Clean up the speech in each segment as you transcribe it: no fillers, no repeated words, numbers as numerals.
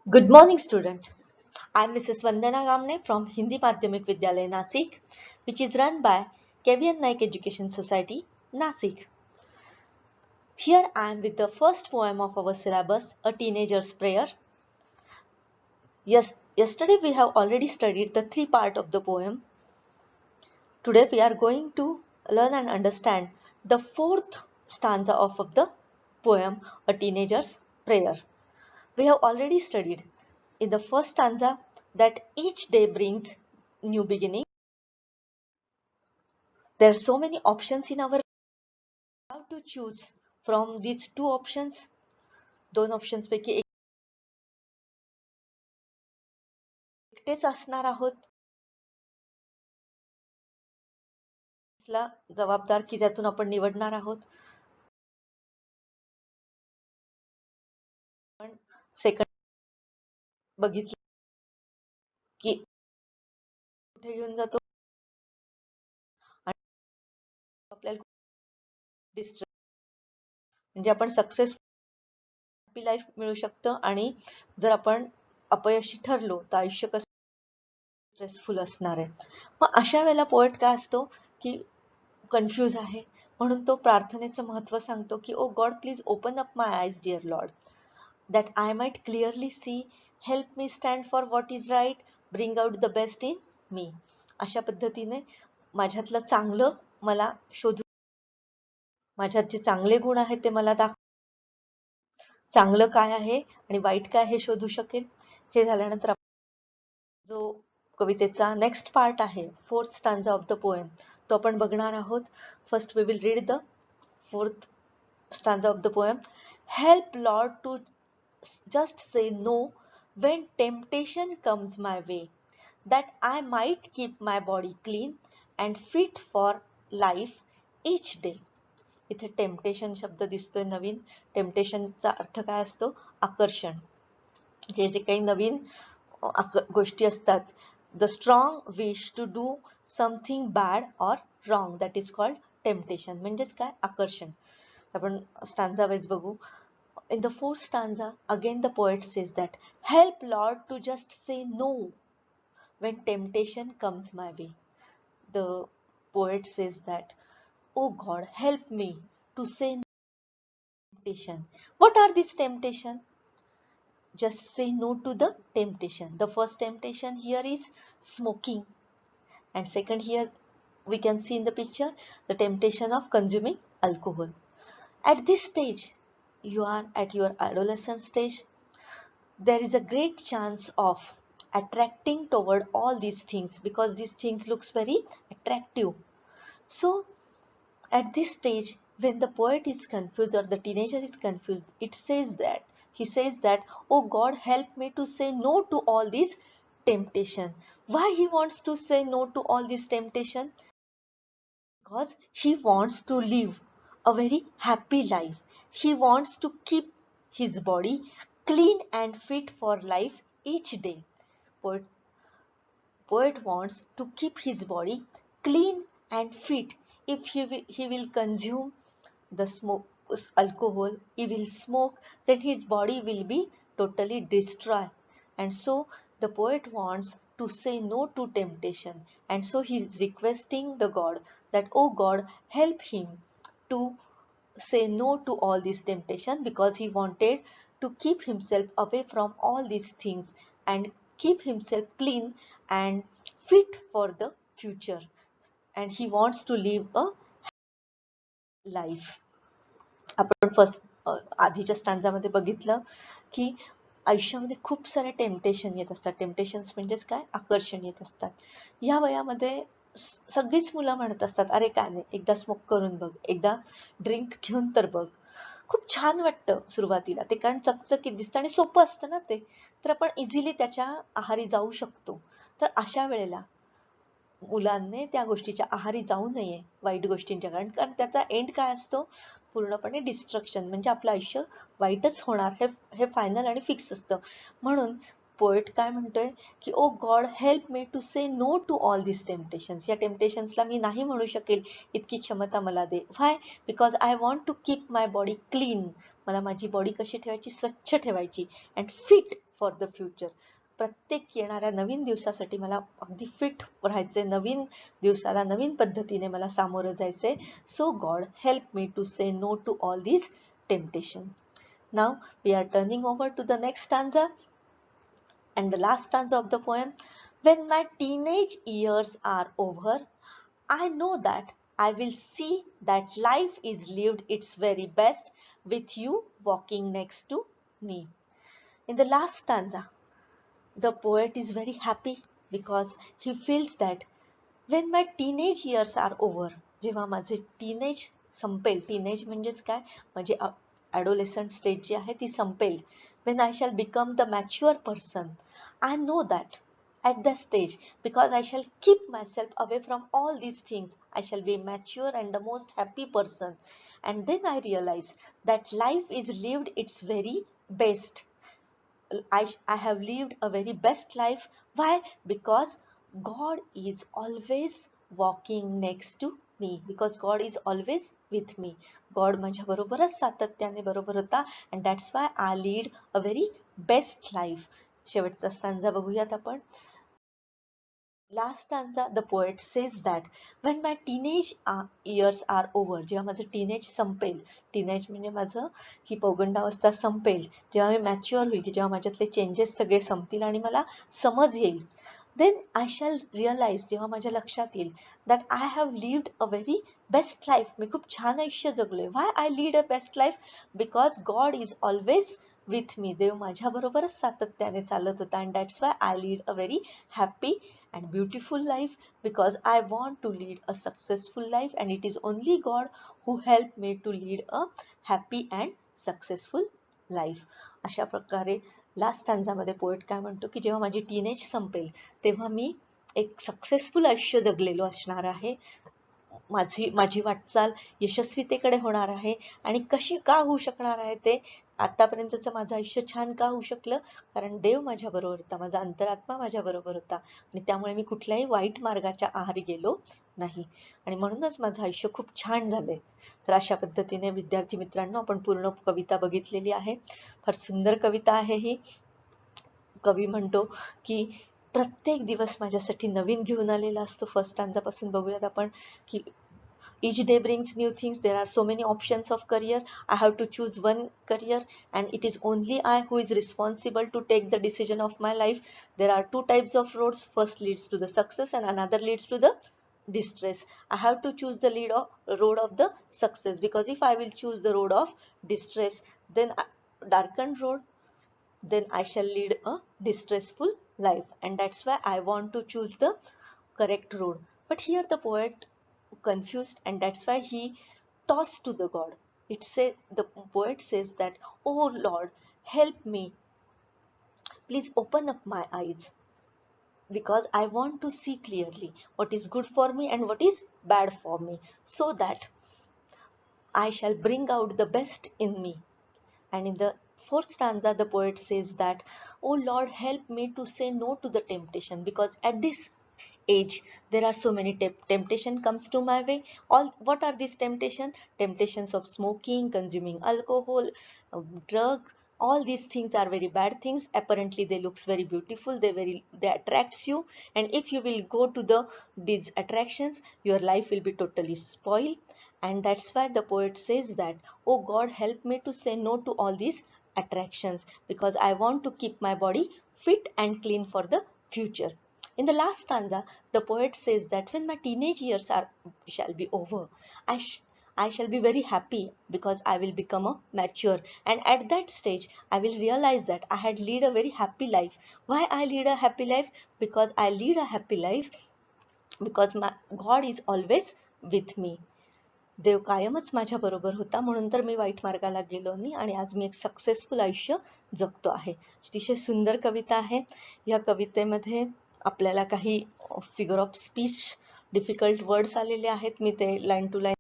Good morning, student. I am Mrs. Vandana Gamne from Hindi Madhyamik Vidyalaya Nasik, which is run by KVN Naik Education Society, Nasik. Here I am with the first poem of our syllabus, A Teenager's Prayer. Yes, yesterday we have already studied the three part of the poem. Today we are going to learn and understand the fourth stanza of the poem, A Teenager's Prayer. We have already studied in the first stanza that each day brings new beginning. There are so many options in our how to choose from these two options. दोन options पैकी एकटेच असणार आहोत ला जबाबदार की ज्यातून आपण निवडणार आहोत. पण सेकंड बघितलं की कुठे घेऊन जातो आणि आपल्याला डिस्ट्रेस म्हणजे आपण सक्सेस हॅपी लाईफ मिळू शकतं आणि जर आपण अपयशी ठरलो तर आयुष्य कसं स्ट्रेसफुल असणार आहे. मग अशा वेळेला पोएट काय असतो की कन्फ्यूज आहे म्हणून तो प्रार्थनेचं महत्व सांगतो की oh god please open up my eyes dear lord that I might clearly see, help me stand for what is right, bring out the best in me. अशा पद्धतीने माझ्यातलं चांगलं मला शोधू, माझ्यात जे चांगले गुण आहेत ते मला चांगलं काय आहे आणि वाईट काय हे शोधू शकेल. हे झाल्यानंतर जो कवितेचा नेक्स्ट पार्ट आहे, fourth stanza of the poem, तो आपण बघणार आहोत. First we will read the fourth stanza of the poem. Help Lord to just say no when temptation comes my way, that I might keep my body clean and fit for life each day. इथे temptation शब्द दिसतोय नवीन. टेम्पटेशनचा अर्थ काय असतो? आकर्षण. जे जे काही नवीन गोष्टी असतात, the strong wish to do something bad or wrong, that is called temptation. म्हणजेच काय? आकर्षण. आपण स्टांजा वाईज बघू. In the fourth stanza, again the poet says that, help Lord to just say no when temptation comes my way. The poet says that, oh God, help me to say no to temptation. What are these temptation? Just say no to the temptation. The first temptation here is smoking. And second here we can see in the picture the temptation of consuming alcohol. At this stage, you are at your adolescent stage, there is a great chance of attracting toward all these things because these things looks very attractive. So at this stage, when the poet is confused or the teenager is confused, he says that, oh God, help me to say no to all these temptation. Why he wants to say no to all these temptation? Because he wants to live a very happy life. He wants to keep his body clean and fit for life each day. Poet wants to keep his body clean and fit. If he will consume the alcohol, he will smoke, then his body will be totally destroyed. And so the poet wants to say no to temptation, and so he is requesting the God that, oh God, help him to say no to all these temptation, because he wanted to keep himself away from all these things and keep himself clean and fit for the future, and he wants to live a life. आपण first आधीच्या स्टांजामध्ये बघितलं की आयुष्यामध्ये खूप सारे temptation येत असतात. टेम्पटेशन्स म्हणजेच काय? आकर्षण येत असतात. या वयामध्ये सगळीच मुलं म्हणत असतात, अरे काय नाही, एकदा स्मोक करून बघ, एकदा ड्रिंक घेऊन तर बघ. खूप छान वाटतं सुरुवातीला ते, कारण चकचकीत दिसतं आणि सोपं असतं ना ते, तर आपण इझिली त्याच्या आहारी जाऊ शकतो. तर अशा वेळेला मुलांनी त्या गोष्टीच्या आहारी जाऊ नये, वाईट गोष्टींच्या, कारण त्याचा एंड काय असतो? पूर्णपणे डिस्ट्रक्शन, म्हणजे आपलं आयुष्य वाईटच होणार, हे फायनल आणि फिक्स असतं. म्हणून पोएट काय म्हणतोय की, oh god help me to say no to all this temptations. या टेम्पटेशन्सला मी नाही म्हणू शकेल इतकी क्षमता मला दे. Why? Because I want to keep my body clean. मला माझी बॉडी कशी ठेवायची? स्वच्छ ठेवायची. And fit for the future. प्रत्येक येणाऱ्या नवीन दिवसासाठी मला अगदी फिट राहायचे, नवीन दिवसाला नवीन पद्धतीने मला सामोरं जायचे. So God help me to say no to all these temptation. Now we are turning over to the next stanza and the last stanza of the poem. When my teenage years are over, I know that I will see that life is lived its very best with you walking next to me. In the last stanza, the poet is very happy because he feels that when my teenage years are over, जेव्हा माझे teenage संपेल, teenage म्हणजेच काय, म्हणजे ॲडोलेसंट stage जी आहे ती संपेल, when I shall become the mature person, I know that at that stage, because I shall keep myself away from all these things, I shall be mature and the most happy person. And then I realize that life is lived its very best. I have lived a very best life. Why? Because God is always walking next to me. Because God is always with me. God माझ्या बरोबरच सातत्याने बरोबर होता, and that's why I lead a very best life. शेवटचा stanza बघूयात आपण. Last stanza, the poet says that when my teenage years are over, जेव्हा माझं टीनेज संपेल, टीनेज म्हणजे माझं ही पौगंडावस्था संपेल, जेव्हा मी मॅच्युअर होईल, की जेव्हा माझ्यातले चेंजेस सगळे संपतील आणि मला समज येईल, then I shall realize, जेव्हा माझ्या लक्षात येईल, that I have lived a very best life. मी खूप छान आयुष्य जगलोय. Why I lead a best life? Because God is always with me. देव माझ्या बरोबरच सातत्याने चालत होता, and that's why I lead a very happy and beautiful life, because I want to lead a successful life, and it is only God who helped me to lead a happy and successful life. अशा प्रकारे last स्टॅन्झामध्ये poet काय म्हणतो, की जेव्हा माझी teenage संपेल तेव्हा मी एक सक्सेसफुल आयुष्य जगलेलो असणार आहे. माझी वाटचाल यशस्वीतेकडे होणार आहे. आणि कशी का होऊ शकणार आहे ते, आतापर्यंतचं माझं आयुष्य छान का होऊ शकलं, कारण देव माझ्या बरोबर होता, माझा अंतरात्मा माझ्या बरोबर होता, आणि त्यामुळे मी कुठल्याही वाईट मार्गाच्या आहारी गेलो नाही, आणि म्हणूनच माझं आयुष्य खूप छान झालंय. तर अशा पद्धतीने विद्यार्थी मित्रांनो, आपण पूर्ण कविता बघितलेली आहे. फार सुंदर कविता आहे ही. कवी म्हणतो की प्रत्येक दिवस माझ्यासाठी नवीन घेऊन आलेला असतो. फर्स्ट स्टॅन्झापासून बघूयात आपण, की each day brings new things. There are so many options of career. I have to choose one career, and it is only I who is responsible to take the decision of my life. There are two types of roads. First leads to the success and another leads to the distress. I have to choose the road of the success, because if I will choose the road of distress, then darkened road, then I shall lead a distressful life, and that's why I want to choose the correct road. But here the poet confused, and that's why he tossed to the God. The poet says that, oh Lord, help me, please open up my eyes, because I want to see clearly what is good for me and what is bad for me, so that I shall bring out the best in me. And in the fourth stanza, the poet says that, oh Lord, help me to say no to the temptation, because at this age there are so many temptation comes to my way. What are these temptations of smoking, consuming alcohol, drug. All these things are very bad things. Apparently they looks very beautiful, they attracts you, and if you will go to these attractions, your life will be totally spoiled. And that's why the poet says that, oh God, help me to say no to all these attractions, because I want to keep my body fit and clean for the future. In the last stanza, the poet says that when my teenage years shall be over, I shall be very happy, because I will become a mature, and at that stage I will realize that I had lead a very happy life. Why I lead a happy life? Because I lead a happy life because my God is always with me. देव कायमच माझ्या बरोबर होता, म्हणून तर मी वाईट मार्गाला गेलो नाही, आणि आज मी एक सक्सेसफुल आयुष्य जगतो आहे. अतिशय सुंदर कविता आहे. या कवितेमध्ये आपल्याला काही figure of speech difficult words आलेले आहेत. मी ते लाईन टू लाईन,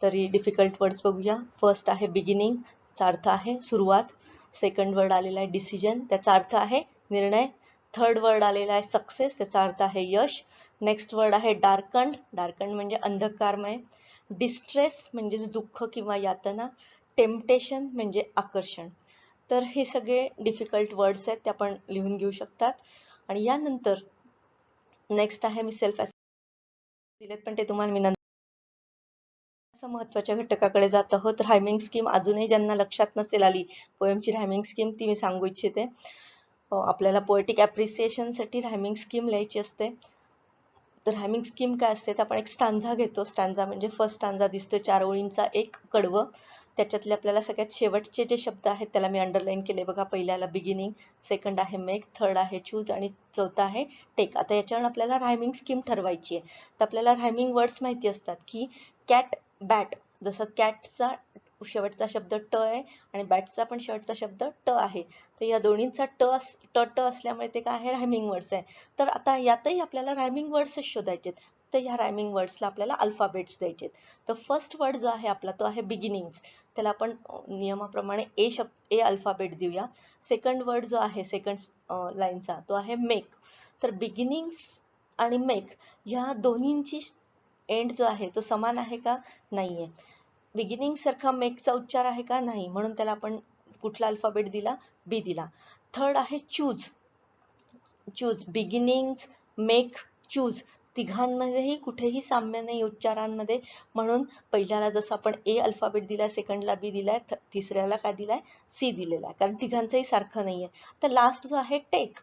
तरी डिफिकल्ट वर्ड्स बघूया. फर्स्ट आहे बिगिनिंग, त्याचा अर्थ आहे सुरुवात. सेकंड वर्ड आलेला आहे डिसिजन, त्याचा अर्थ आहे निर्णय. थर्ड वर्ड आलेला आहे सक्सेस, त्याचा अर्थ आहे यश. नेक्स्ट वर्ड आहे डार्कंड, डार्कंड म्हणजे अंधकारमय. डिस्ट्रेस म्हणजेच दुःख किंवा यातना. टेम्पटेशन म्हणजे आकर्षण. तर हे सगळे डिफिकल्ट वर्ड्स आहेत, ते आपण लिहून घेऊ शकतात. आणि यानंतर नेक्स्ट आहे, मी सेल्फ दिलेत पण ते तुम्हाला मी नंतर महत्वाच्या घटकाकडे जात आहोत. रायमिंग स्कीम अजूनही ज्यांना लक्षात नसेल आली पोएमची रायमिंग स्कीम, ती मी सांगू इच्छिते. आपल्याला पोएटिक ॲप्रिसिएशन साठी रायमिंग स्कीम लिहायची असते. तर रायमिंग स्कीम काय असते, तर आपण एक स्टांझा घेतो. स्टांझा म्हणजे फर्स्ट स्टांझा दिसतोय 4 ओळींचा एक कडवं, त्याच्यातले आपल्याला सगळ्यात शेवटचे जे शब्द आहेत त्याला मी अंडरलाईन केले बघा. पहिल्याला बिगिनिंग, सेकंड आहे मेक, थर्ड आहे चूज आणि चौथा आहे टेक. आता याच्यावर आपल्याला रायमिंग स्कीम ठरवायची आहे. तर आपल्याला रायमिंग वर्ड्स माहिती असतात की कॅट, बॅट, जसं कॅटचा शेवटचा शब्द ट आहे आणि बॅटचा पण शेवटचा शब्द ट आहे. तर या दोन्हींचा ट असल्यामुळे ते काय आहे, रायमिंग वर्ड्स आहे. तर आता यातही आपल्याला रायमिंग वर्ड्सच शोधायचे. तर ह्या रायमिंग वर्ड्सला आपल्याला अल्फाबेट्स द्यायचे. तर फर्स्ट वर्ड जो आहे आपला तो आहे बिगिनिंग्स. त्याला आपण नियमाप्रमाणे ए अल्फाबेट देऊया. सेकंड वर्ड जो आहे सेकंड लाईनचा तो आहे मेक. तर बिगिनिंग्स आणि मेक ह्या दोन्हींची एंड जो आहे तो समान आहे का, नाहीये. बिगिनिंग सारखा मेकचा उच्चार आहे का, नाही. म्हणून त्याला आपण कुठला अल्फाबेट दिला, बी दिला. थर्ड आहे choose. Choose, beginnings, make, choose तिघांमध्येही कुठेही साम्य नाही उच्चारांमध्ये. म्हणून पहिल्याला जसं आपण ए अल्फाबेट दिलाय, सेकंडला बी दिलाय, तिसऱ्याला काय दिलाय, सी दिलेला आहे, कारण तिघांचंही सारखं नाहीये. तर लास्ट जो आहे टेक,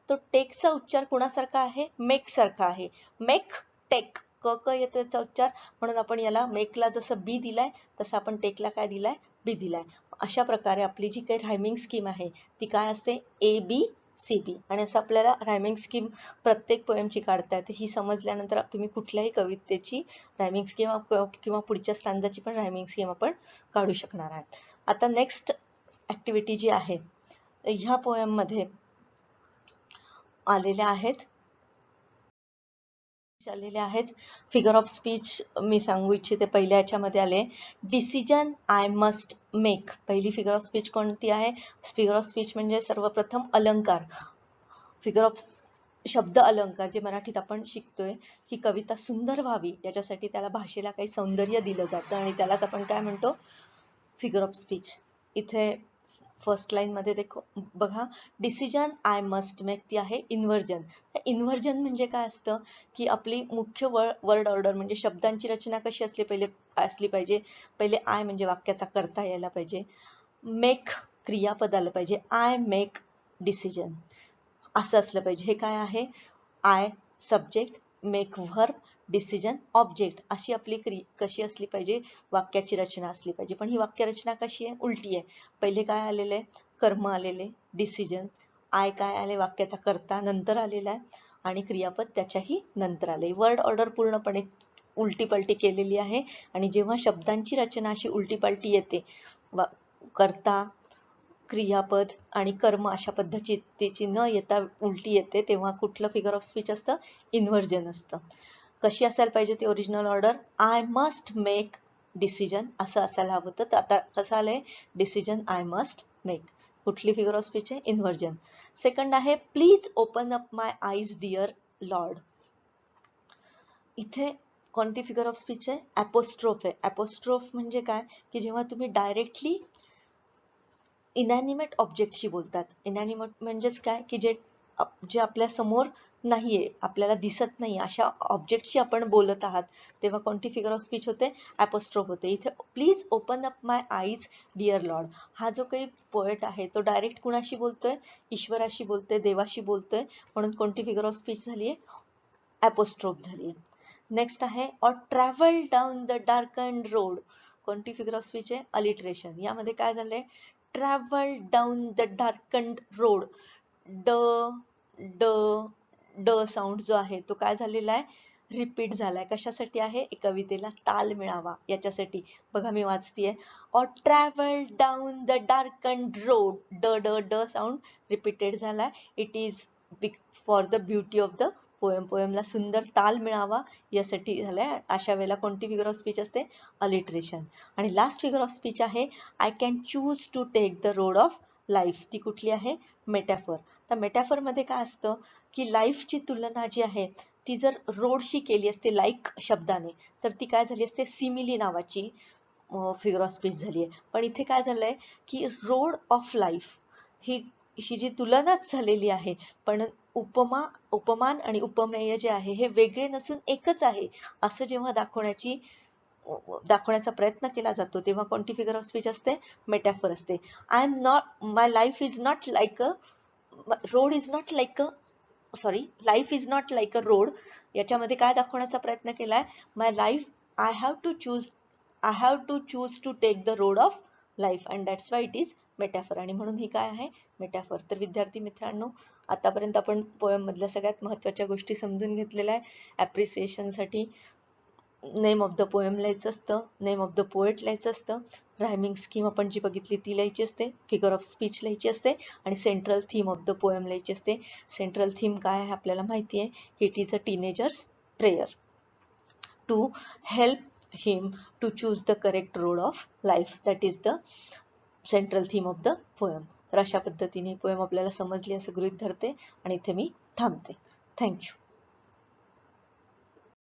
तो टेकचा उच्चार कोणासारखा आहे, मेक सारखा आहे. मेक, टेक, क क येतो याचा उच्चार, म्हणून आपण याला मेकला जसं बी दिलाय तसं आपण टेकला काय दिलाय, बी दिलाय. अशा प्रकारे आपली जी काही रायमिंग स्कीम आहे ती काय असते, ए बी सी बी. आणि असं आपल्याला रायमिंग स्कीम प्रत्येक पोएमची काढता येते. ही समजल्यानंतर तुम्ही कुठल्याही कवितेची रायमिंग स्कीम किंवा पुढच्या स्टांजाची पण रायमिंग स्कीम आपण काढू शकणार आहात. आता नेक्स्ट ऍक्टिव्हिटी जी आहे, ह्या पोएम मध्ये आलेल्या आहेत फिगर ऑफ स्पीच. मी सांगू इच्छिते, पहिल्या याच्यामध्ये आले डिसिजन आय मस्ट मेक. पहिली फिगर ऑफ स्पीच कोणती आहे, फिगर ऑफ स्पीच म्हणजे सर्वप्रथम अलंकार. फिगर ऑफ शब्द अलंकार जे मराठीत आपण शिकतोय, ही कविता सुंदर व्हावी याच्यासाठी त्याला भाषेला काही सौंदर्य दिलं जातं आणि त्यालाच आपण काय म्हणतो, फिगर ऑफ स्पीच. इथे फर्स्ट लाईन मध्ये देखो बघा, डिसिजन आय मस्ट मेक, ती आहे इन्व्हर्जन. इन्व्हर्जन म्हणजे काय असतं की आपली मुख्य वर्ड ऑर्डर म्हणजे शब्दांची रचना कशी असली पाहिजे. पहिले आय म्हणजे वाक्याचा करता यायला पाहिजे, मेक क्रियापद आलं पाहिजे, आय मेक डिसिजन असं असलं पाहिजे. हे काय आहे, I subject, make verb, decision object, अशी आपली कशी असली पाहिजे, वाक्याची रचना असली पाहिजे. पण ही वाक्यरचना कशी आहे, उलटी आहे. पहिले काय आलेलं आहे, कर्म आलेले, डिसिजन, आय काय आले, वाक्याचा कर्ता नंतर आलेला आहे आणि क्रियापद त्याच्याही नंतर आले. वर्ड ऑर्डर पूर्णपणे उलटी पलटी केलेली आहे. आणि जेव्हा शब्दांची रचना अशी उलटी पलटी येते, कर्ता, क्रियापद आणि कर्म अशा पद्धतीची न येता उलटी येते, तेव्हा कुठलं फिगर ऑफ स्पीच असतं, इन्व्हर्जन असतं. कशी असायला पाहिजे ती original order, I must make decision असं असायला हवं होतं. तर आता कसं आलंय, डिसिजन आय मस्ट मेक. कुठली फिगर ऑफ स्पीच आहे, इन्व्हर्जन. सेकंड आहे please open up my eyes dear lord. इथे कोणती फिगर ऑफ स्पीच आहे, ॲपोस्ट्रोफ आहे. ॲपोस्ट्रोफ म्हणजे काय की जेव्हा तुम्ही डायरेक्टली इनॅनिमेट ऑब्जेक्टशी बोलतात. इनॅनिमेट म्हणजेच काय की जे आपल्या समोर नाहीये, आपल्याला दिसत नाही, अशा ऑब्जेक्टशी आपण बोलत आहात, तेव्हा कोणती फिगर ऑफ स्पीच होते, ॲपोस्ट्रोफ होते. इथे please open up my eyes dear lord, हा जो काही पोएट आहे तो डायरेक्ट कुणाशी बोलतोय, ईश्वराशी बोलतोय, देवाशी बोलतोय, म्हणून कोणती फिगर ऑफ स्पीच झालीये, ॲपोस्ट्रोफ झालीये. नेक्स्ट आहे और travel down the darkened road. कोणती फिगर ऑफ स्पीच आहे, अलिटरेशन. यामध्ये काय झालंय, travel down the darkened road, d d d sound जो आहे तो काय झालेला आहे, रिपीट झालाय. कशासाठी आहे, कवितेला ताल मिळावा याच्यासाठी. बघा मी वाचतेय, or travel down the darkened road, d d d sound repeated झालाय. It is for the beauty of the poem, पोएमला सुंदर ताल मिळावा यासाठी झालाय. अशा वेळेला कोणती फिगर ऑफ स्पीच असते, अलिटरेशन. आणि लास्ट फिगर ऑफ स्पीच आहे I can choose to take the road of life. ती कुठली आहे, मेटॅफर. तर मेटॅफर मध्ये काय असतं की लाईफची तुलना जी आहे ती जर रोडशी केली असते लाईक शब्दाने, तर ती काय झाली असते, सिमिली नावाची फिगर ऑफ स्पीच झाली आहे. पण इथे काय झालंय की रोड ऑफ लाईफ ही जी तुलनाच झालेली आहे, पण उपमान आणि उपमेय जे आहे हे वेगळे नसून एकच आहे असं जेव्हा दाखवण्याचा प्रयत्न केला जातो, तेव्हा कोणती फिगर ऑफ स्पीच असते? मेटॅफर असते. I am not, my life is not like a road is not like a life is not like a road. याच्यामध्ये काय दाखवण्याचा प्रयत्न केलाय? My life, I have to choose to take the road of life and that's why it is metaphor. आणि म्हणून ही काय आहे? मेटॅफर. तर विद्यार्थी मित्रांनो, आतापर्यंत आपण पोएम मधल्या सगळ्यात महत्त्वाच्या गोष्टी समजून घेतलेल्या आहे. ॲप्रिसिएशनसाठी नेम ऑफ द पोएम लिहायचं असतं, नेम ऑफ द पोएट लिहायचं असतं, रायमिंग स्कीम आपण जी बघितली ती लिहायची असते, फिगर ऑफ स्पीच लिहायची असते आणि central theme of the poem लिहायची असते. सेंट्रल थीम काय आहे आपल्याला माहिती आहे की it is a teenagers prayer to help him to choose the correct road of life. That is the central theme of the poem. तर अशा पद्धतीने पोएम आपल्याला समजली असं गृहीत धरते आणि इथे मी थांबते. थँक्यू.